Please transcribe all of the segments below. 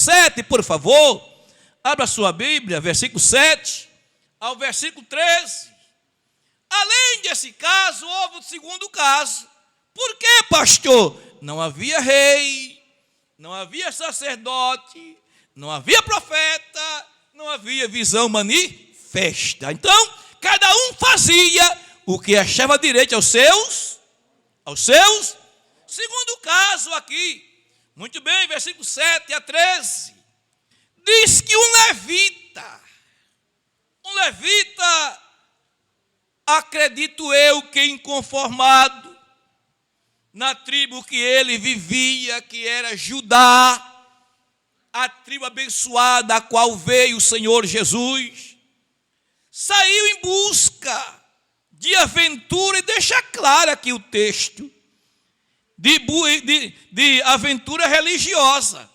7, por favor. Abra sua Bíblia, versículo 7 ao versículo 13. Além desse caso, houve o segundo caso. Por que, pastor? Não havia rei, não havia sacerdote, não havia profeta, não havia visão manifesta. Então, cada um fazia o que achava direito aos seus. Segundo caso aqui, muito bem, versículo 7 a 13, diz que um levita, acredito eu que inconformado na tribo que ele vivia, que era Judá, a tribo abençoada, a qual veio o Senhor Jesus, saiu em busca de aventura, e deixa claro aqui o texto, de aventura religiosa.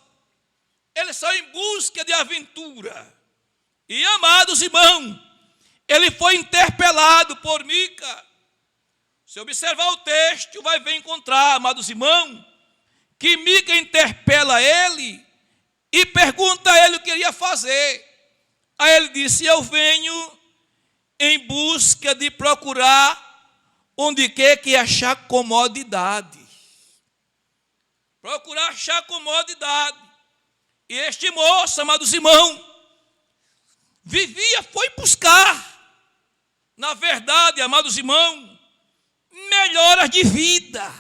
Ele saiu em busca de aventura. E, amados irmãos, ele foi interpelado por Mica. Se observar o texto, vai ver encontrar, amados irmãos, que Mica interpela ele e pergunta a ele o que ele ia fazer. Aí ele disse: eu venho em busca de procurar onde quer que achar comodidade. Procurar achar comodidade. E este moço, amados irmãos, foi buscar, na verdade, amados irmãos, melhoras de vida.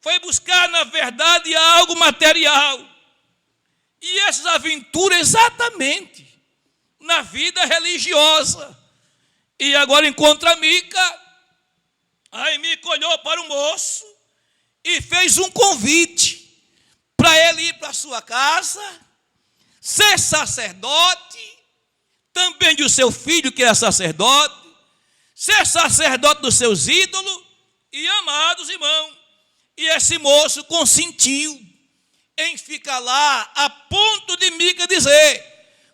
Foi buscar, na verdade, algo material. E essas aventuras exatamente na vida religiosa. E agora encontra Mica. Aí Mica olhou para o moço e fez um convite para ele ir para a sua casa, ser sacerdote, também do seu filho que era sacerdote, ser sacerdote dos seus ídolos. E, amados irmãos, e esse moço consentiu em ficar lá, a ponto de Mica dizer: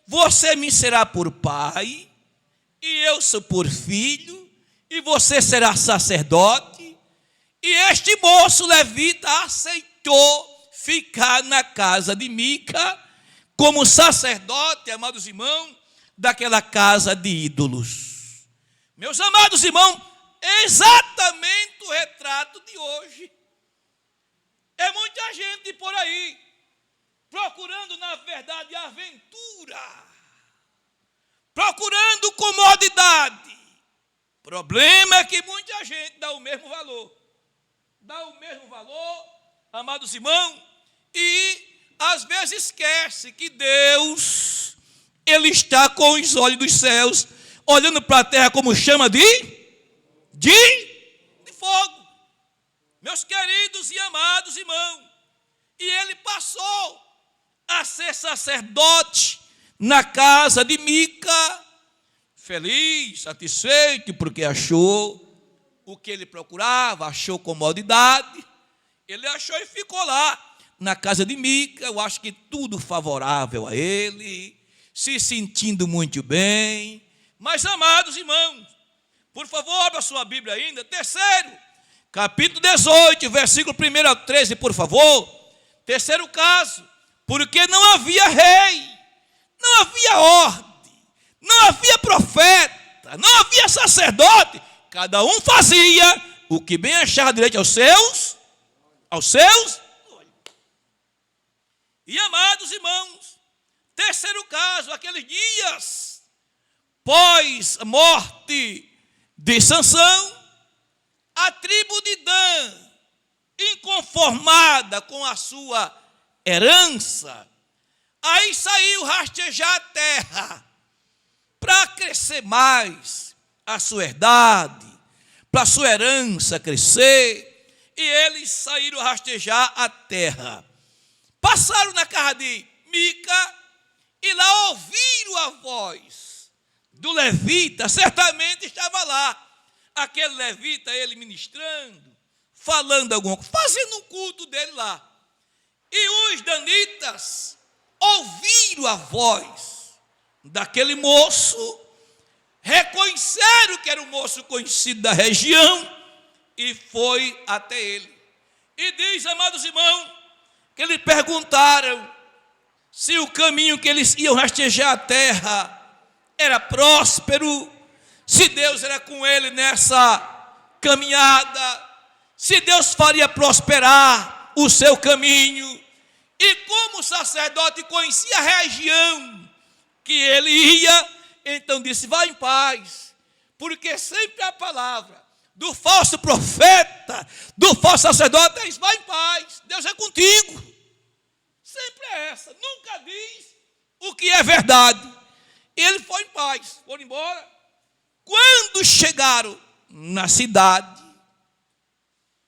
você me será por pai, e eu sou por filho, e você será sacerdote. E este moço levita aceitou ficar na casa de Mica como sacerdote, amados irmãos, daquela casa de ídolos. Meus amados irmãos, é exatamente o retrato de hoje. É muita gente por aí procurando, na verdade, aventura, procurando comodidade. O problema é que muita gente dá o mesmo valor, amados irmãos, e às vezes esquece que Deus, Ele está com os olhos dos céus, olhando para a terra como chama de fogo. Meus queridos e amados irmãos, e ele passou a ser sacerdote na casa de Mica, feliz, satisfeito, porque achou o que ele procurava, achou comodidade. Ele achou e ficou lá na casa de Mica. Eu acho que tudo favorável a ele, se sentindo muito bem. Mas, amados irmãos, por favor, abra sua Bíblia ainda. Terceiro, capítulo 18, versículo 1 ao 13, por favor. Terceiro caso, porque não havia rei, não havia ordem, não havia profeta, não havia sacerdote. Cada um fazia o que bem achava direito aos seus. E, amados irmãos, terceiro caso, aqueles dias pós a morte de Sansão, a tribo de Dan, inconformada com a sua herança, aí saiu rastejar a terra para crescer mais a sua herdade, para a sua herança crescer. E eles saíram rastejar a terra. Passaram na casa de Mica e lá ouviram a voz do levita. Certamente estava lá aquele levita, ele ministrando, falando alguma coisa, fazendo um culto dele lá. E os danitas ouviram a voz daquele moço, reconheceram que era um moço conhecido da região e foi até ele. E diz, amados irmãos, que eles perguntaram: se o caminho que eles iam rastejar a terra era próspero, se Deus era com ele nessa caminhada, se Deus faria prosperar o seu caminho. E como o sacerdote conhecia a região que ele ia, então disse: vá em paz, porque sempre a palavra do falso profeta, do falso sacerdote é: vá em paz, Deus é contigo. Sempre é essa, nunca diz o que é verdade. E ele foi em paz, foram embora. Quando chegaram na cidade,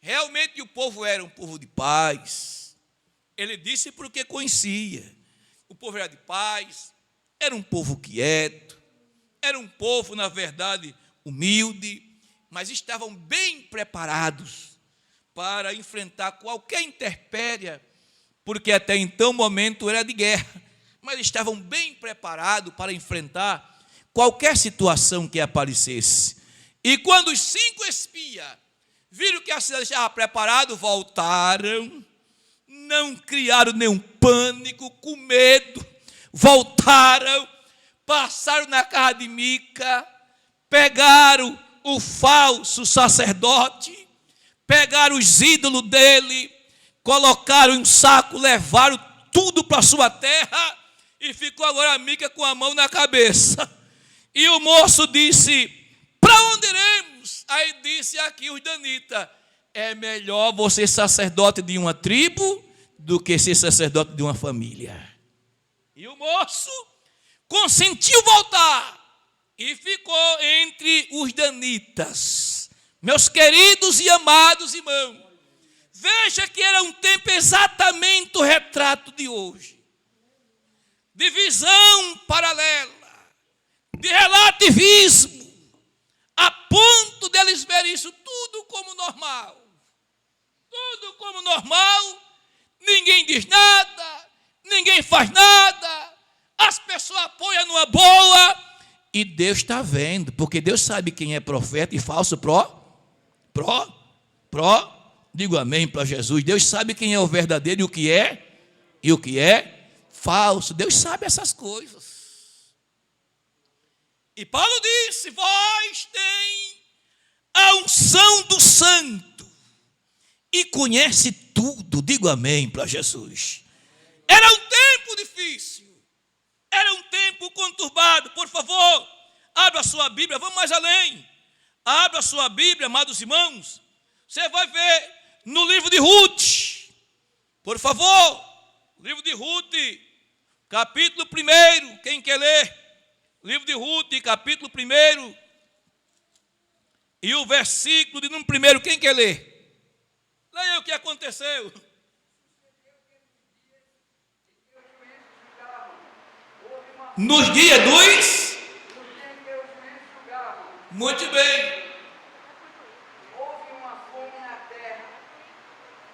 realmente o povo era um povo de paz. Ele disse porque conhecia. O povo era de paz, era um povo quieto, era um povo, na verdade, humilde, mas estavam bem preparados para enfrentar qualquer intempérie, porque até então o momento era de guerra, mas estavam bem preparados para enfrentar qualquer situação que aparecesse. E quando os 5 espias viram que a cidade estava preparada, voltaram, não criaram nenhum pânico, com medo, voltaram, passaram na casa de Mica, pegaram o falso sacerdote, pegaram os ídolos dele, colocaram em um saco, levaram tudo para a sua terra, e ficou agora a Mica com a mão na cabeça. E o moço disse: para onde iremos? Aí disse aqui os danitas: é melhor você ser sacerdote de uma tribo do que ser sacerdote de uma família. E o moço consentiu voltar e ficou entre os danitas. Meus queridos e amados irmãos, veja que era um tempo exatamente o retrato de hoje, de visão paralela, de relativismo, a ponto deles verem isso tudo como normal. Tudo como normal, ninguém diz nada, ninguém faz nada, as pessoas apoiam numa boa, e Deus está vendo, porque Deus sabe quem é profeta e falso digo amém para Jesus. Deus sabe quem é o verdadeiro e o que é falso. Deus sabe essas coisas. E Paulo disse: vós tem a unção do santo e conhece tudo. Digo amém para Jesus. Era um tempo difícil, era um tempo conturbado. Por favor, abra a sua Bíblia, vamos mais além. Abra a sua Bíblia, amados irmãos. Você vai ver no livro de Ruth, por favor, livro de Ruth, capítulo 1, quem quer ler? Livro de Ruth, capítulo 1, e o versículo de número 1, quem quer ler? Leia o que aconteceu. Nos dias dos... Muito bem. Houve uma fome na terra,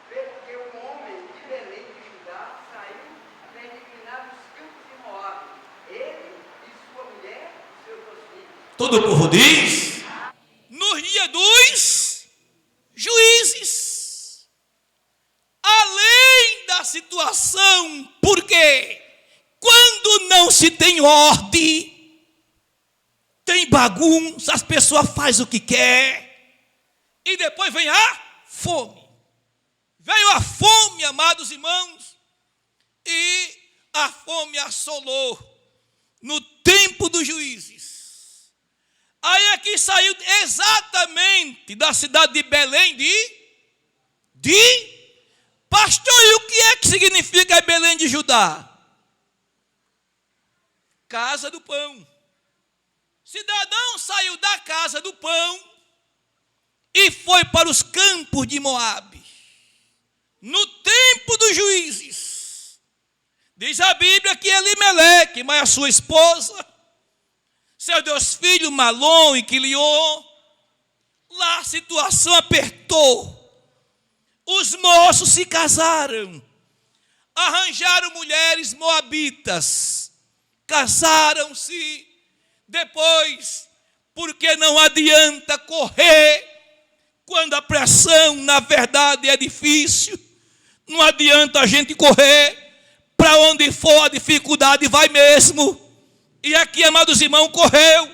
porque o homem de Belém de Judá saiu para eliminar os campos de Moabe, ele e sua mulher e seus 2 filhos. Todo o povo diz: nos dias dos juízes. Além da situação, porque quando não se tem ordem, tem bagunça, as pessoas fazem o que quer, e depois vem a fome. Veio a fome, amados irmãos, e a fome assolou no tempo dos juízes. Aí aqui saiu exatamente da cidade de Belém de pastor. E o que significa Belém de Judá? Casa do pão. Cidadão saiu da casa do pão e foi para os campos de Moabe. No tempo dos juízes, diz a Bíblia que Elimeleque, mas a sua esposa, seus 2 filhos, Malom e Quilion, lá a situação apertou. Os moços se casaram, arranjaram mulheres moabitas, casaram-se. Depois, porque não adianta correr quando a pressão, na verdade, é difícil. Não adianta a gente correr para onde for a dificuldade, vai mesmo. E aqui, amados irmãos, correu.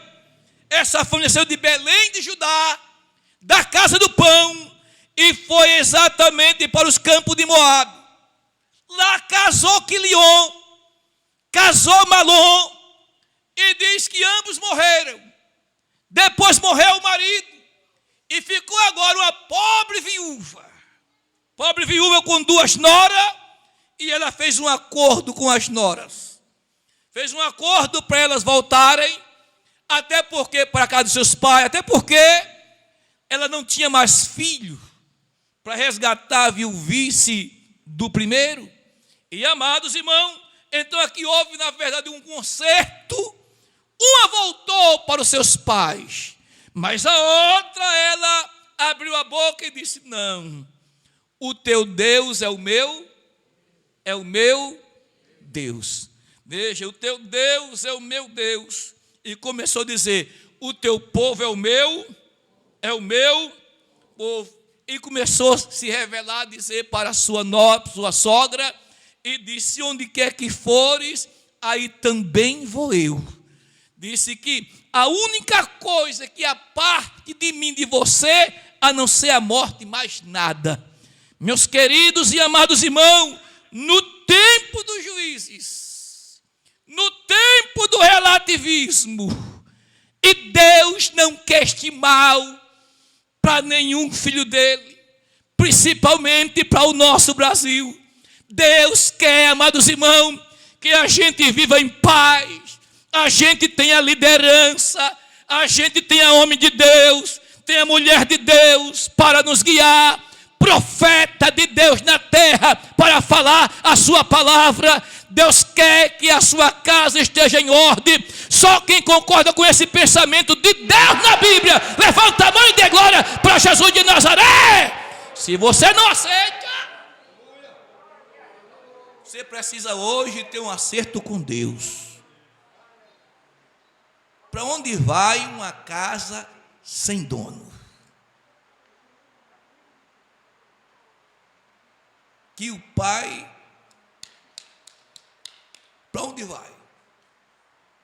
Essa família saiu de Belém de Judá, da casa do pão, e foi exatamente para os campos de Moabe. Lá casou Quilion, casou Malom, e diz que ambos morreram. Depois morreu o marido, e ficou agora uma pobre viúva. Pobre viúva com 2 noras, e ela fez um acordo com as noras. Fez um acordo para elas voltarem, até porque, para a casa dos seus pais, até porque ela não tinha mais filho para resgatar a viuvice do primeiro. E, amados irmãos, então aqui houve, na verdade, um concerto. Uma voltou para os seus pais, mas a outra, ela abriu a boca e disse: não, o teu Deus é o meu Deus. Veja, o teu Deus é o meu Deus. E começou a dizer: o teu povo é o meu povo. E começou a se revelar, dizer para sua sogra, e disse: onde quer que fores, aí também vou eu. Disse que a única coisa que aparte de mim, de você, a não ser a morte, mais nada. Meus queridos e amados irmãos, no tempo dos juízes, no tempo do relativismo, e Deus não quer este mal para nenhum filho dele, principalmente para o nosso Brasil. Deus quer, amados irmãos, que a gente viva em paz, a gente tenha liderança, a gente tenha homem de Deus, tenha mulher de Deus para nos guiar, profeta de Deus na terra para falar a sua palavra. Deus quer que a sua casa esteja em ordem. Só quem concorda com esse pensamento de Deus na Bíblia, levanta a mão e dê glória para Jesus de Nazaré. Se você não aceita, você precisa hoje ter um acerto com Deus. Para onde vai uma casa sem dono? Que o pai, para onde vai?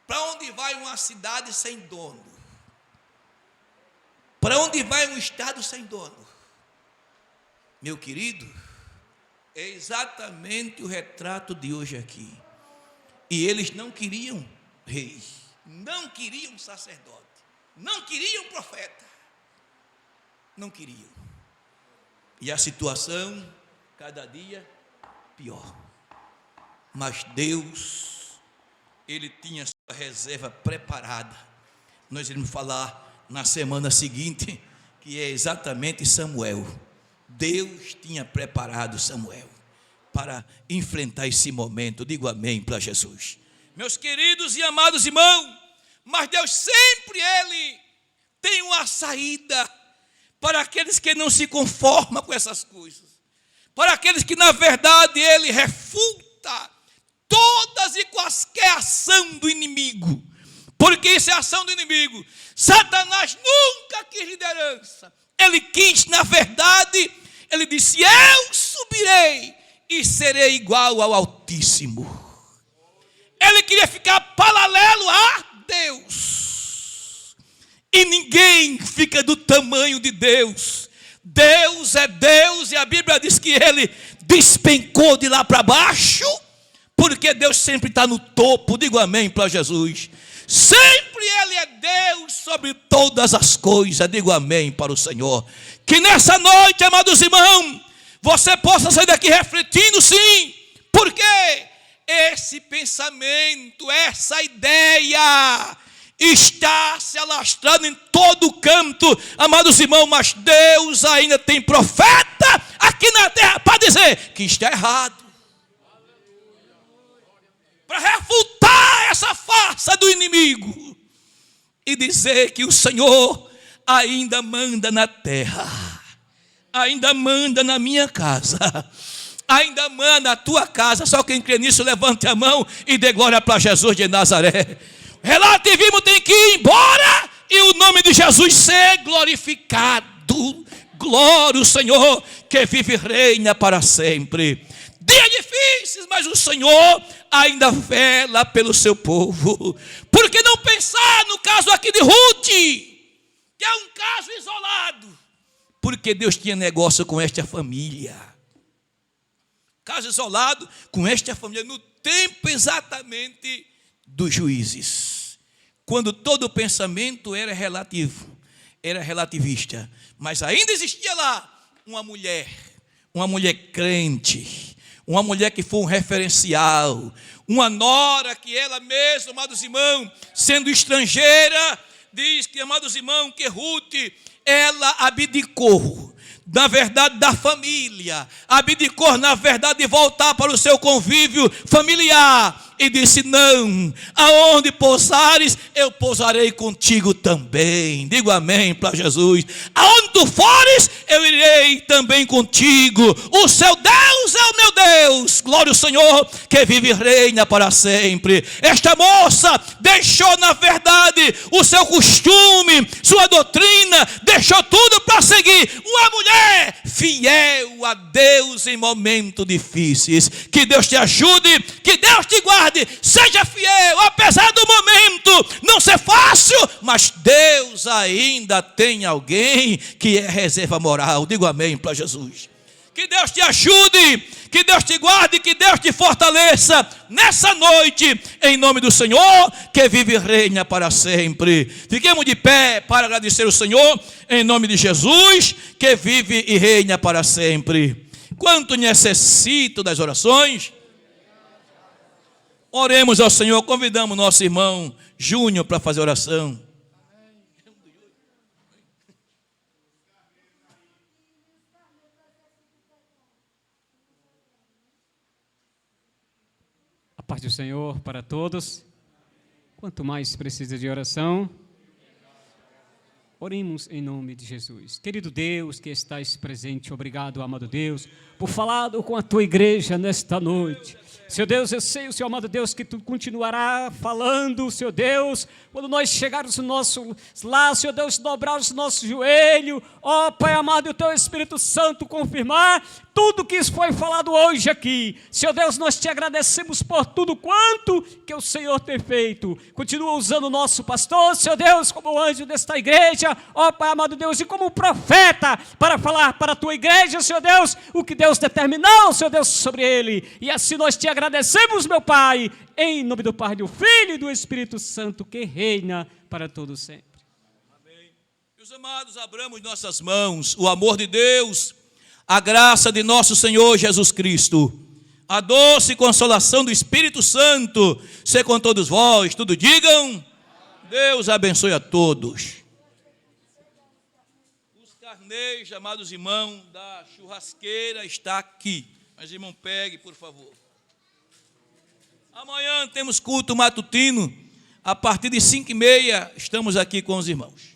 Para onde vai uma cidade sem dono? Para onde vai um estado sem dono? Meu querido, é exatamente o retrato de hoje aqui. E eles não queriam rei, não queriam sacerdote, não queriam profeta, não queriam. E a situação cada dia pior. Mas Deus, Ele tinha sua reserva preparada. Nós iremos falar na semana seguinte, que é exatamente Samuel. Deus tinha preparado Samuel para enfrentar esse momento. Digo amém para Jesus. Meus queridos e amados irmãos, mas Deus sempre, Ele tem uma saída para aqueles que não se conformam com essas coisas. Para aqueles que, na verdade, Ele refuta todas e quaisquer ação do inimigo. Porque isso é ação do inimigo. Satanás nunca quis liderança. Ele quis, na verdade, ele disse: eu subirei e serei igual ao Altíssimo. Ele queria ficar paralelo a Deus. E ninguém fica do tamanho de Deus. Deus é Deus, e a Bíblia diz que Ele despencou de lá para baixo, porque Deus sempre está no topo. Digo amém para Jesus. Sempre Ele é Deus sobre todas as coisas. Digo amém para o Senhor. Que nessa noite, amados irmãos, você possa sair daqui refletindo, sim, porque esse pensamento, essa ideia está se alastrando em todo o canto, amados irmãos. Mas Deus ainda tem profeta aqui na terra para dizer que está errado, para refutar essa farsa do inimigo e dizer que o Senhor ainda manda na terra, ainda manda na minha casa, ainda manda na tua casa. Só quem crê nisso, levante a mão e dê glória para Jesus de Nazaré. Relativismo tem que ir embora e o nome de Jesus ser glorificado. Glória ao Senhor que vive e reina para sempre. dias difíceis, mas o Senhor ainda vela pelo seu povo. Por que não pensar no caso aqui de Ruth, que é um caso isolado? Porque Deus tinha negócio com esta família. Caso isolado com esta família, no tempo exatamente dos juízes, quando todo o pensamento era relativo, era relativista, mas ainda existia lá uma mulher crente, uma mulher que foi um referencial, uma nora que ela mesma, amados irmãos, sendo estrangeira, diz que, amados irmãos, que Ruth, ela abdicou, na verdade, da família, abdicou, na verdade, de voltar para o seu convívio familiar, e disse: não, aonde pousares, eu pousarei contigo também. Digo amém para Jesus. Aonde tu fores, eu irei também contigo. O seu Deus é o meu Deus. Glória ao Senhor, que vive e reina para sempre. Esta moça deixou, na verdade, o seu costume, sua doutrina, deixou tudo para seguir uma mulher fiel a Deus em momentos difíceis. Que Deus te ajude, que Deus te guarde. Seja fiel, apesar do momento não ser fácil, mas Deus ainda tem alguém que é reserva moral. Digo amém para Jesus. Que Deus te ajude, que Deus te guarde, que Deus te fortaleça nessa noite, em nome do Senhor, que vive e reina para sempre. Fiquemos de pé para agradecer o Senhor, em nome de Jesus, que vive e reina para sempre. Quanto necessito das orações, oremos ao Senhor. Convidamos nosso irmão Júnior para fazer oração. A paz do Senhor para todos. Quanto mais precisa de oração, oremos em nome de Jesus. Querido Deus que estás presente, obrigado, amado Deus, por falar com a tua igreja nesta noite. Senhor Deus, eu sei, Senhor amado Deus, que Tu continuará falando, Senhor Deus, quando nós chegarmos no nosso lá, Senhor Deus, dobrarmos o nosso joelho, ó Pai amado, e o Teu Espírito Santo confirmar tudo que foi falado hoje aqui. Senhor Deus, nós Te agradecemos por tudo quanto que o Senhor tem feito. Continua usando o nosso pastor, Senhor Deus, como anjo desta igreja, ó Pai amado Deus, e como profeta, para falar para a Tua igreja, Senhor Deus, o que Deus determinou, Senhor Deus, sobre ele. E assim nós Te agradecemos, meu Pai, em nome do Pai, do Filho e do Espírito Santo, que reina para todo sempre. Amém. Meus amados, abramos nossas mãos. O amor de Deus, a graça de nosso Senhor Jesus Cristo, a doce consolação do Espírito Santo, seja com todos vós. Tudo digam, Deus abençoe a todos. Os carneiros, amados irmãos, da churrasqueira está aqui. Mas, irmão, pegue, por favor. Amanhã temos culto matutino, a partir de 5h30, estamos aqui com os irmãos.